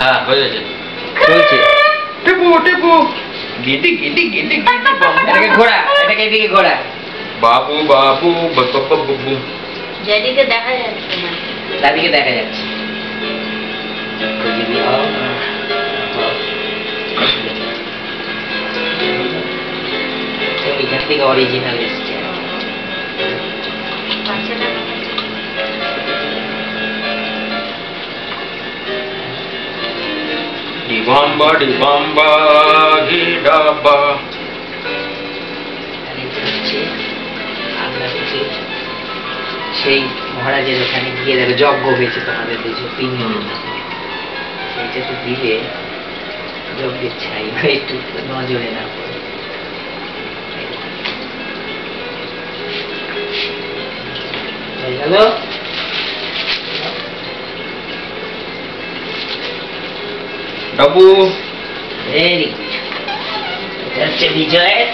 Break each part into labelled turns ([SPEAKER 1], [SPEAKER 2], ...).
[SPEAKER 1] হ্যাঁ হয়ে গেছে।
[SPEAKER 2] চলছে।
[SPEAKER 1] টিপু টিপু গিটি গিটি গিটি গিটি
[SPEAKER 2] এটাকে ঘোড়া, এটাকে এদিকে ঘোড়া।
[SPEAKER 1] বাবু বাবু বাবু বাবু।
[SPEAKER 3] যেদিকে দেখা যাচ্ছে না।
[SPEAKER 2] দাদিকে দেখা যাচ্ছে। এখান থেকে অরিজিনাল এসছে।
[SPEAKER 3] বাচ্চাটা
[SPEAKER 1] ডিবাম্বা ডিবাম্বা গিডাবা।
[SPEAKER 2] আর এটা হচ্ছে আগ্রাতে সেই মহারাজের ওখানে গিয়ে দেখো যজ্ঞ হয়েছে তোমাদের দেশে 3 দিন। সেইটাতে দিলে যজ্ঞের ছাই একটু নজরে না পড়ে। হয়ে গেল।
[SPEAKER 1] Dabu
[SPEAKER 2] very good. এটা হচ্ছে বিজয়ের,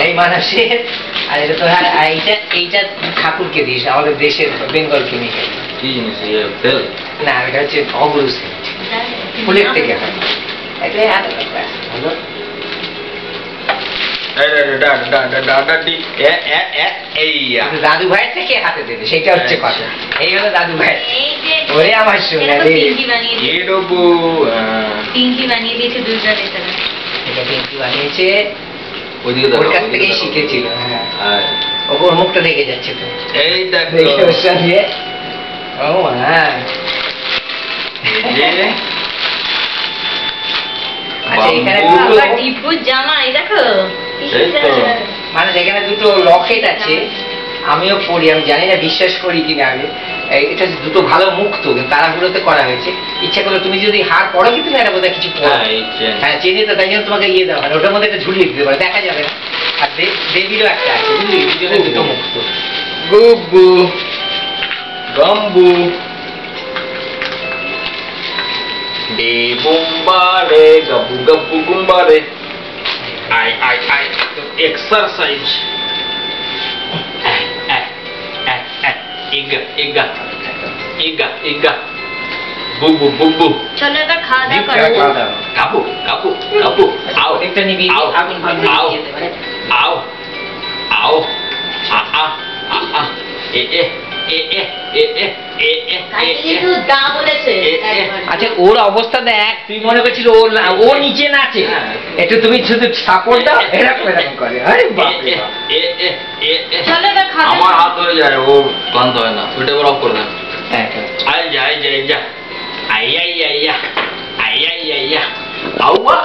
[SPEAKER 2] এই মানসের, আর এটা তো এইটা ঠাকুরকে দিস, আমাদের দেশের বেঙ্গলকে নিয়ে গেল।
[SPEAKER 1] কি জিনিস তেল?
[SPEAKER 2] না এটা হচ্ছে অগুরু সেন্ট, ফুলের থেকে হয়। এটা এত ব্যাস হলো। দাদু ভাইয়ের থেকে হাতে দেবে, সেটা হচ্ছে কথা। এই হলো দাদু ভাই। ওরে আমার সোনা রে।
[SPEAKER 3] পিঙ্কি বানিয়ে দিয়েছে দুইটা রেসারা।
[SPEAKER 2] এটা পিঙ্কি বানিয়েছে,
[SPEAKER 1] ওইদিকে
[SPEAKER 2] ওর কাছ থেকেই শিখেছিল। হ্যাঁ, ওর মুখটা ঢেকে যাচ্ছে তো।
[SPEAKER 1] এই দেখো
[SPEAKER 2] দেখে ওর সঙ্গে। ও হ্যাঁ। আচ্ছা এখানে
[SPEAKER 3] আবার টিপুর জামা, এই দেখো কি
[SPEAKER 1] এই তো।
[SPEAKER 3] সুন্দর।
[SPEAKER 2] মানে যেখানে দুটো লকেট আছে, আমিও পড়ি, আমি জানি না বিশ্বাস করি কিনা আগে। এটা দুটো ভালো মুক্ত, তারাগুলোতে করা হয়েছে। ইচ্ছা করলে তুমি যদি হার পড়ো, কিন্তু তুমি একটা বোধহয় কিছু পড়ো। হ্যাঁ চেনে তো, তাই জন্য তোমাকে ইয়ে দেওয়া হয়, ওটার মধ্যে একটা ঝুলিয়ে দিতে পারে, দেখা যাবে না। আর দেবীরও একটা আছে, বুঝলি, দুজনে দুটো মুক্ত।
[SPEAKER 1] গুবু গাম্বু ডে বুম্বারে গাবু গাবু গুম্বারে। আই আই আই এক্সারসাইজ। ইগা ইগা ইগা ইগা বুবু বুবু।
[SPEAKER 3] চলো এবার খাওয়া দাওয়া
[SPEAKER 2] খাওয়া
[SPEAKER 3] করো।
[SPEAKER 2] দাওয়া।
[SPEAKER 1] কাপু কাপু কাপু আও
[SPEAKER 2] একটা নিবি,
[SPEAKER 1] আও
[SPEAKER 2] আগুন ফাগুন
[SPEAKER 1] আও
[SPEAKER 2] নিয়ে যেতে পারে।
[SPEAKER 1] আও আও আ আ আ আ এ এ এ এ এ এ এ এ
[SPEAKER 3] কালকে কিন্তু দা বলেছে একবার।
[SPEAKER 2] আচ্ছা ওর অবস্থা দেখ, তুই মনে করছিস ওর ও নিচে নাচে, একটু তুমি শুধু সাপোর্ট দাও, এরকম এরকম করে। আরে বাপ রে বাপ।
[SPEAKER 3] চলো এবার খাওয়া দাওয়া
[SPEAKER 1] আমার
[SPEAKER 3] করো।
[SPEAKER 1] হাত ধরে যায়, ও ক্লান্ত হয় না, ওইটা এবার অফ করে দেন।
[SPEAKER 2] হ্যাঁ
[SPEAKER 1] আই যা আই যা আই যা আই আই আই আই আই আই আই আউয়া।